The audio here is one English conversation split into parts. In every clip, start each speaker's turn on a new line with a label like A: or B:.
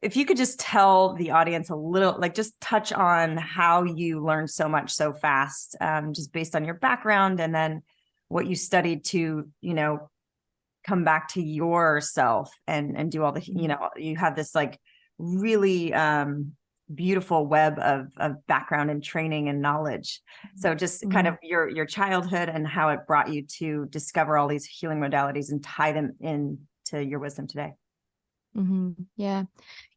A: if you could just tell the audience a little, like just touch on how you learned so much so fast, just based on your background, and then what you studied to, come back to yourself and do all the, you have this like really beautiful web of background and training and knowledge. So just kind of your childhood and how it brought you to discover all these healing modalities and tie them into your wisdom today.
B: Yeah.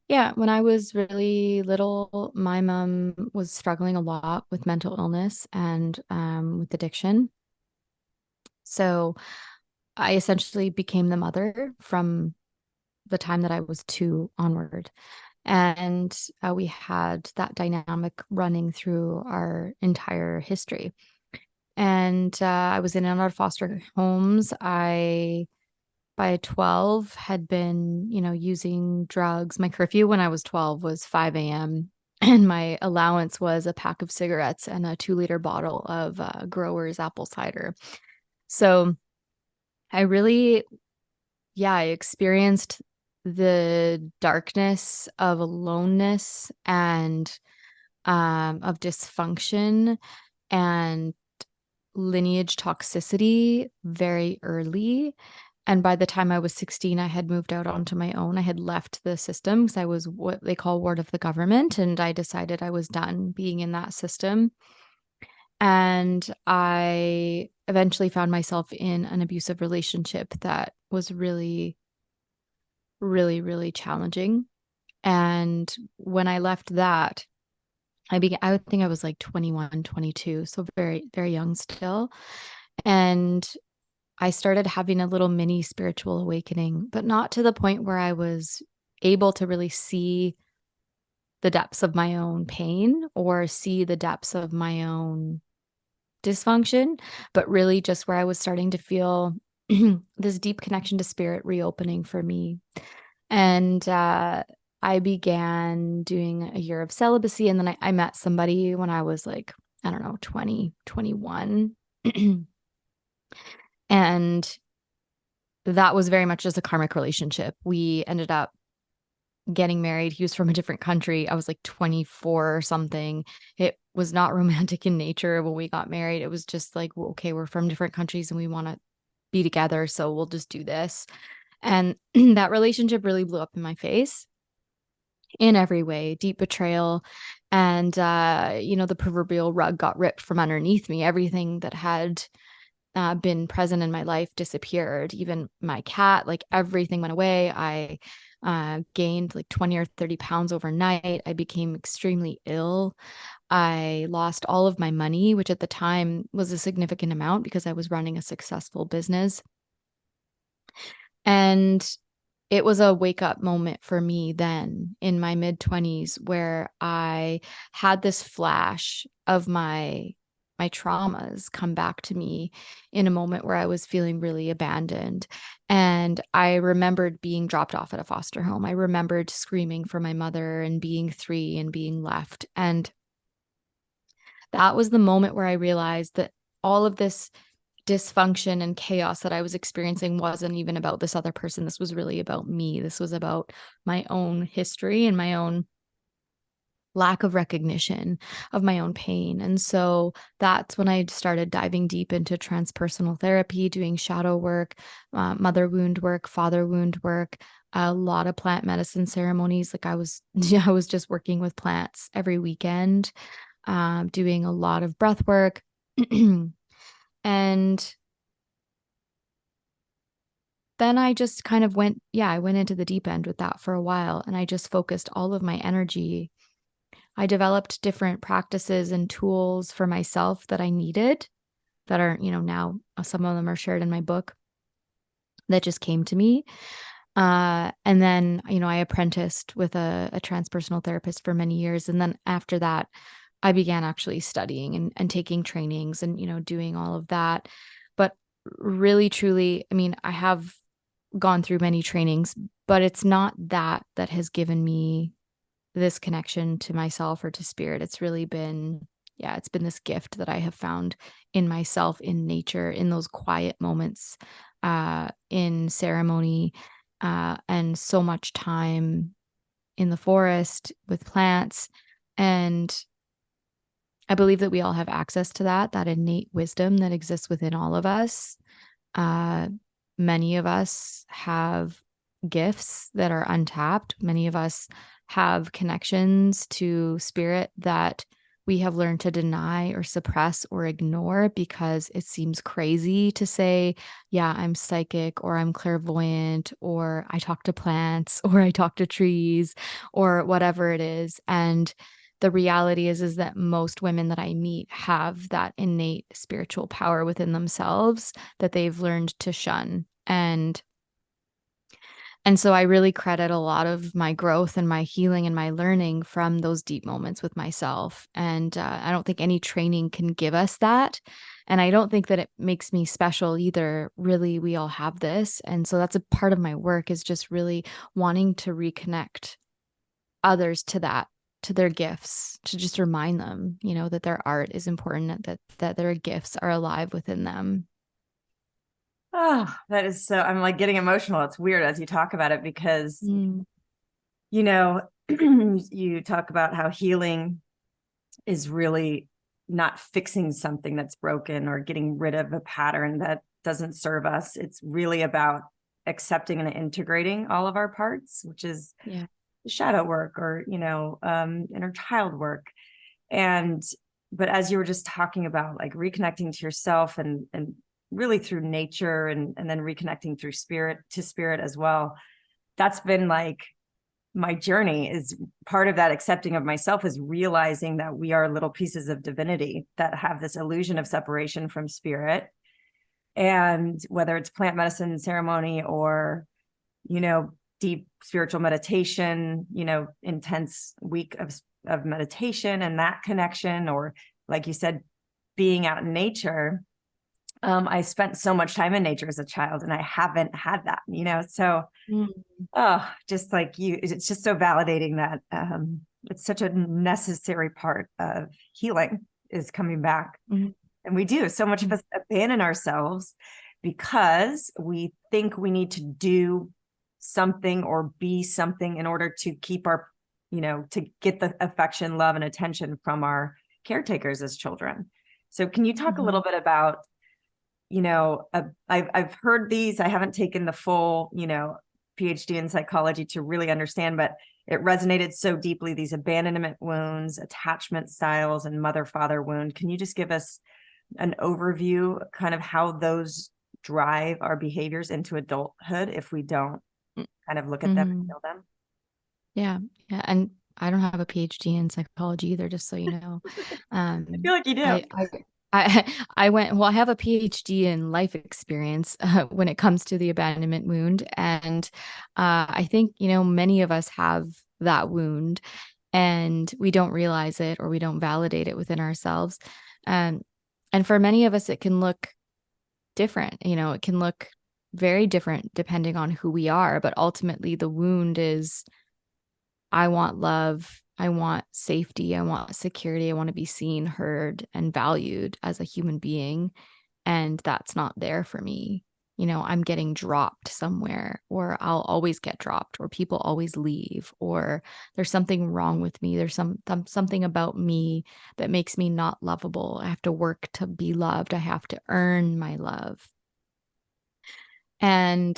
B: Yeah. When I was really little, my mom was struggling a lot with mental illness and with addiction. So I essentially became the mother from the time that I was 2 onward. And we had that dynamic running through our entire history. And I was in and out of foster homes. By 12, had been, using drugs. My curfew when I was 12 was 5 a.m. And my allowance was a pack of cigarettes and a 2-liter bottle of Growers apple cider. So I really, I experienced the darkness of aloneness and of dysfunction and lineage toxicity very early. And by the time I was 16, I had moved out onto my own. I had left the system because I was what they call ward of the government. And I decided I was done being in that system. And I eventually found myself in an abusive relationship that was really, really, really challenging. And when I left that, I would think I was like 21, 22, so very, very young still. And I started having a little mini spiritual awakening, but not to the point where I was able to really see the depths of my own pain or see the depths of my own dysfunction, but really just where I was starting to feel this deep connection to spirit reopening for me. And I began doing a year of celibacy. And then I met somebody when I was like, I don't know, 20, 21. And that was very much just a karmic relationship. We ended up getting married. He was from a different country. I was like 24 or something. It was not romantic in nature when we got married. It was just like, well, okay, we're from different countries and we want to be together, so we'll just do this. And that relationship really blew up in my face in every way, deep betrayal. And, the proverbial rug got ripped from underneath me. Everything that had been present in my life disappeared. Even my cat, like everything went away. I gained like 20 or 30 pounds overnight. I became extremely ill. I lost all of my money, which at the time was a significant amount because I was running a successful business. And it was a wake up moment for me then in my mid 20s where I had this flash of my traumas come back to me in a moment where I was feeling really abandoned. And I remembered being dropped off at a foster home. I remembered screaming for my mother and being 3 and being left. And that was the moment where I realized that all of this dysfunction and chaos that I was experiencing wasn't even about this other person. This was really about me. This was about my own history and my own lack of recognition of my own pain. And so that's when I started diving deep into transpersonal therapy, doing shadow work, mother wound work, father wound work, a lot of plant medicine ceremonies. Like I was just working with plants every weekend, doing a lot of breath work. And then I just kind of I went into the deep end with that for a while, and I just focused all of my energy. I developed different practices and tools for myself that I needed that are, now some of them are shared in my book that just came to me. And then, I apprenticed with a transpersonal therapist for many years. And then after that, I began actually studying and taking trainings and, doing all of that. But really, truly, I have gone through many trainings, but it's not that has given me this connection to myself or to spirit. It's really been, it's been this gift that I have found in myself, in nature, in those quiet moments, in ceremony, and so much time in the forest with plants. And I believe that we all have access to that innate wisdom that exists within all of us. Many of us have gifts that are untapped. Many of us have connections to spirit that we have learned to deny or suppress or ignore because it seems crazy to say, yeah, I'm psychic, or I'm clairvoyant, or I talk to plants, or I talk to trees, or whatever it is. And the reality is that most women that I meet have that innate spiritual power within themselves that they've learned to shun. And so I really credit a lot of my growth and my healing and my learning from those deep moments with myself. And I don't think any training can give us that. And I don't think that it makes me special either. Really, we all have this. And so that's a part of my work, is just really wanting to reconnect others to that, to their gifts, to just remind them, that their art is important, that their gifts are alive within them.
A: Oh, that is so, I'm like getting emotional. It's weird as you talk about it because,
B: Mm.
A: You talk about how healing is really not fixing something that's broken or getting rid of a pattern that doesn't serve us. It's really about accepting and integrating all of our parts, which is shadow work or, inner child work. But as you were just talking about, like reconnecting to yourself and really through nature and then reconnecting through spirit as well, that's been like my journey. Is part of that accepting of myself is realizing that we are little pieces of divinity that have this illusion of separation from spirit. And whether it's plant medicine ceremony or, deep spiritual meditation, intense week of meditation and that connection, or like you said, being out in nature. I spent so much time in nature as a child and I haven't had that, so just like you, it's just so validating that it's such a necessary part of healing is coming back.
B: Mm-hmm.
A: And we do so much of us abandon ourselves because we think we need to do something or be something in order to keep our, to get the affection, love, and attention from our caretakers as children. So can you talk a little bit about, I've heard these, I haven't taken the full, PhD in psychology to really understand, but it resonated so deeply, these abandonment wounds, attachment styles, and mother-father wound. Can you just give us an overview, kind of how those drive our behaviors into adulthood if we don't kind of look at them and feel them?
B: Yeah. And I don't have a PhD in psychology either, just so you know.
A: I feel like you do.
B: I have a PhD in life experience when it comes to the abandonment wound. And I think, many of us have that wound and we don't realize it or we don't validate it within ourselves. And for many of us, it can look different. It can look very different depending on who we are. But ultimately, the wound is, I want love. I want safety. I want security. I want to be seen, heard, and valued as a human being. And that's not there for me. I'm getting dropped somewhere, or I'll always get dropped, or people always leave, or there's something wrong with me. There's something about me that makes me not lovable. I have to work to be loved. I have to earn my love. And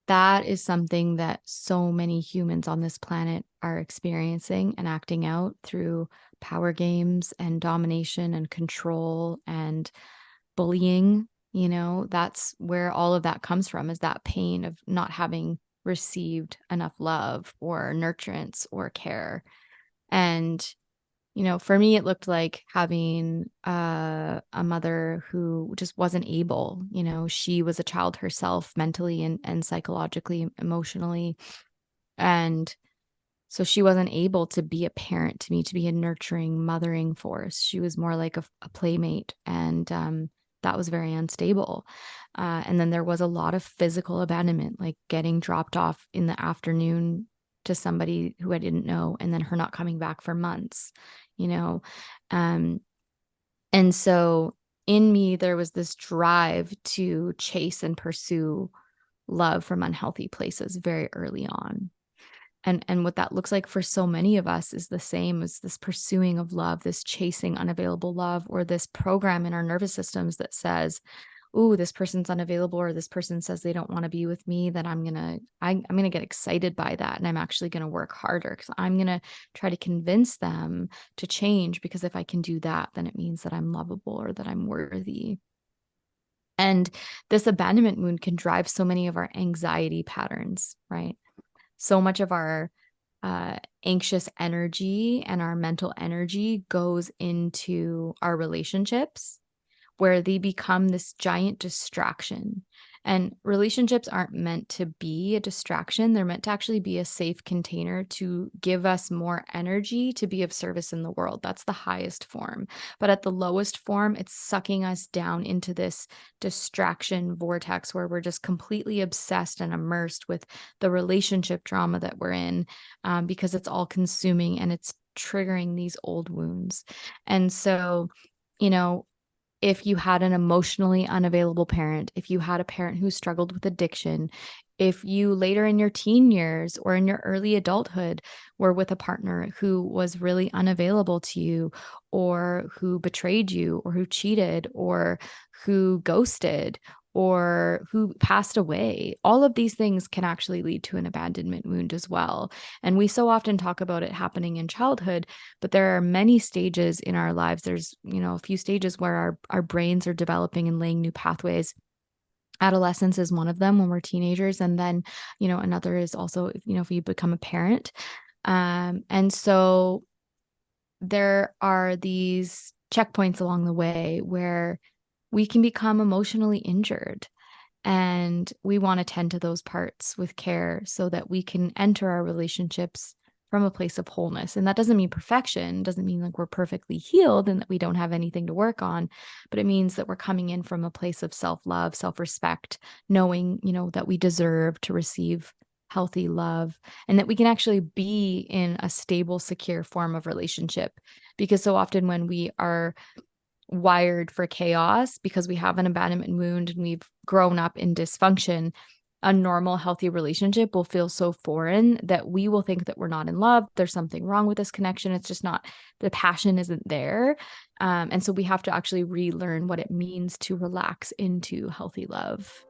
B: that is something that so many humans on this planet are experiencing and acting out through power games and domination and control and bullying. That's where all of that comes from, is that pain of not having received enough love or nurturance or care. And for me, it looked like having a mother who just wasn't able. She was a child herself, mentally and psychologically, emotionally. And so she wasn't able to be a parent to me, to be a nurturing, mothering force. She was more like a playmate. And that was very unstable. And then there was a lot of physical abandonment, like getting dropped off in the afternoon to somebody who I didn't know, and then her not coming back for months. And so in me, there was this drive to chase and pursue love from unhealthy places very early on. And what that looks like for so many of us is the same as this pursuing of love, this chasing unavailable love, or this program in our nervous systems that says, "Ooh, this person's unavailable," or this person says they don't want to be with me, then I'm gonna get excited by that, and I'm actually gonna work harder because I'm gonna try to convince them to change, because if I can do that, then it means that I'm lovable or that I'm worthy. And this abandonment wound can drive so many of our anxiety patterns, right? So much of our anxious energy and our mental energy goes into our relationships, where they become this giant distraction. And relationships aren't meant to be a distraction. They're meant to actually be a safe container to give us more energy to be of service in the world. That's the highest form. But at the lowest form, it's sucking us down into this distraction vortex where we're just completely obsessed and immersed with the relationship drama that we're in, because it's all consuming and it's triggering these old wounds. And so, you know, if you had an emotionally unavailable parent, if you had a parent who struggled with addiction, if you later in your teen years or in your early adulthood were with a partner who was really unavailable to you, or who betrayed you, or who cheated, or who ghosted, or who passed away, all of these things can actually lead to an abandonment wound as well. And we so often talk about it happening in childhood, but there are many stages in our lives. There's, a few stages where our brains are developing and laying new pathways. Adolescence is one of them when we're teenagers. And then, another is also, if you become a parent. And so there are these checkpoints along the way where we can become emotionally injured. And we want to tend to those parts with care so that we can enter our relationships from a place of wholeness. And that doesn't mean perfection, doesn't mean like we're perfectly healed and that we don't have anything to work on, but it means that we're coming in from a place of self-love, self-respect, knowing, that we deserve to receive healthy love, and that we can actually be in a stable, secure form of relationship. Because so often when we are wired for chaos because we have an abandonment wound and we've grown up in dysfunction, a normal, healthy relationship will feel so foreign that we will think that we're not in love. There's something wrong with this connection. It's just not, the passion isn't there. And so we have to actually relearn what it means to relax into healthy love.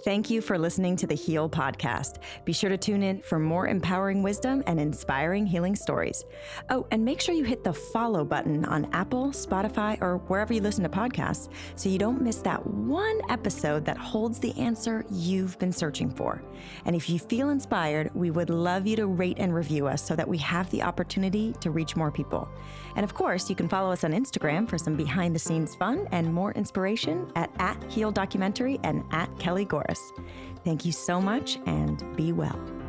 A: Thank you for listening to the Heal podcast. Be sure to tune in for more empowering wisdom and inspiring healing stories. Oh, and make sure you hit the follow button on Apple, Spotify, or wherever you listen to podcasts so you don't miss that one episode that holds the answer you've been searching for. And if you feel inspired, we would love you to rate and review us so that we have the opportunity to reach more people. And of course, you can follow us on Instagram for some behind-the-scenes fun and more inspiration at @HealDocumentary and @KellyGorris. Thank you so much and be well.